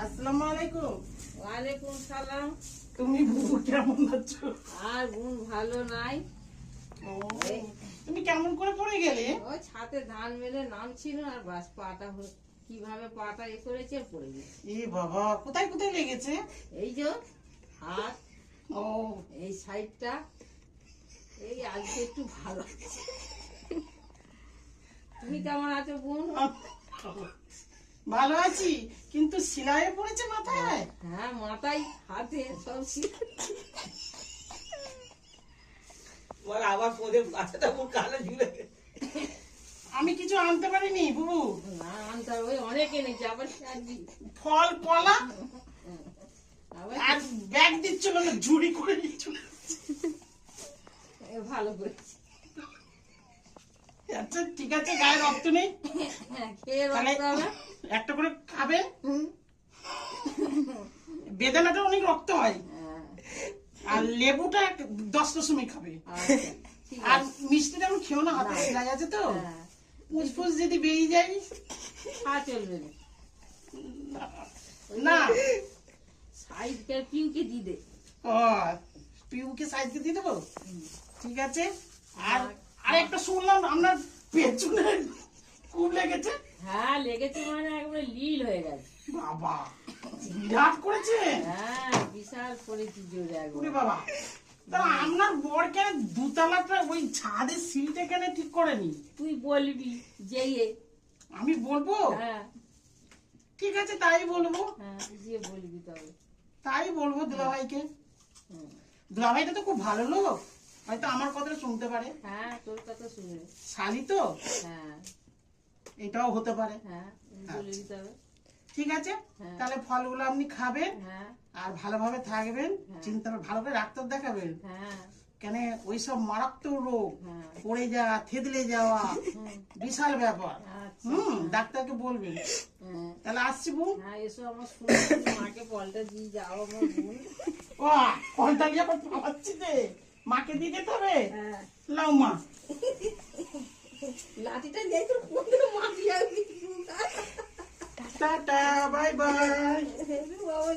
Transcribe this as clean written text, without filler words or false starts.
আসসালামু আলাইকুম। ওয়ালাইকুম সালাম। তুমি বুবু কেমন আছো? আর বোন ভালো নাই। ও, তুমি কেমন করে পড়ে গেলে? ওই ছাতে ধান মেলে নামছিল আর বাস পাটা কিভাবে পাটা করেছে আর পড়ে গেছে। এ বাবা, কোথায় কোথায় লেগেছে? এই যে হাত, ও, এই সাইডটা, এই আজকে একটু ভালো আছে। তুমি কেমন আছো বোন? ভালো আছি, কিন্তু সিলাইয়ে পড়েছে মাথায়। হ্যাঁ, মাথায় হাতে সব আবার পদে বাচ্চাটা ওর কানে ঝুলে আমি কিছু আনতে পারিনি বুবু। না আনতে হবে, ওই অনেক এনেছে আবার সাজি ফল কলা আবার আর ব্যাগ দিচ্ছিল না, ঝুড়ি করে দিচ্ছিল। ভালো করেছি। আচ্ছা ঠিক আছে, গায়ে রক্ত নেই, হ্যাঁ, খেয়ে তাহলে রাখতে হবে। একটা করে খাবে। হুম। বেদানাটা অনেক রক্ত হয়, হ্যাঁ, আর লেবুটা 10টার সময় খাবে। আচ্ছা, ঠিক আর আছে। মিষ্টি তেমন খেও না, হাতে না। সিলাই আছে তো, হ্যাঁ, ফুসফুস যদি বেরিয়ে যায়। খাওয়া চলবে না। না, সাইডটা পিউকে দিয়ে দে। ও পিউকে সাইডকে দিয়ে দেবো, ঠিক আছে। আর একটা শুনলাম আপনার পেছনে খুব লেগেছে। হ্যাঁ, লেগেছে মানে একবারে লীল হয়ে গেছে। বাবা, বিরাট করেছে। হ্যাঁ, বিশাল করেছি জোরে ওরে একবারে। বাবা, তা আপনার বর কেন দুতলাটা ওই ছাদের সিলটা কেন ঠিক করেনি? তুই বলবি যে আমি বলবো, হ্যাঁ, ঠিক আছে তাই বলবো, হ্যাঁ, যে বলবি তবে। তাই বলবো দুলাভাইকে। হুম। দুলাভাইটা তো খুব ভালো লোক, হয়তো আমার কথাটা শুনতে পারে। হ্যাঁ, তোর কথা শুনে। শালি তো, হ্যাঁ, এটাও হতে পারে। হ্যাঁ, বলবি তবে। ঠিক আছে, হ্যাঁ। তাহলে ফলগুলো আপনি খাবেন হ্যাঁ, আর ভালোভাবে থাকবেন, হ্যাঁ। চিন্তা ভালো করে ডাক্তার দেখাবেন। হ্যাঁ, কেন ওইসব মারাত্মক রোগ, হ্যাঁ। পড়ে যাওয়া, থেতলে যাওয়া, হুম। বিশাল ব্যাপার। আচ্ছা। ডাক্তারকে বলবেন। হ্যাঁ, তাহলে আসছি বোন। হ্যাঁ, এসো আমার শুনে মাকে ফলটা দিয়ে যাও আমার বোন। ও, ফলটা নিয়ে আবার পালাচ্ছি যে, মাকে দিয়ে যেতে হবে। হ্যাঁ, লাও মা। লাঠিটা নিয়ে তোর কোনদিন মাটি যাবি? Tata, bye bye. বাবা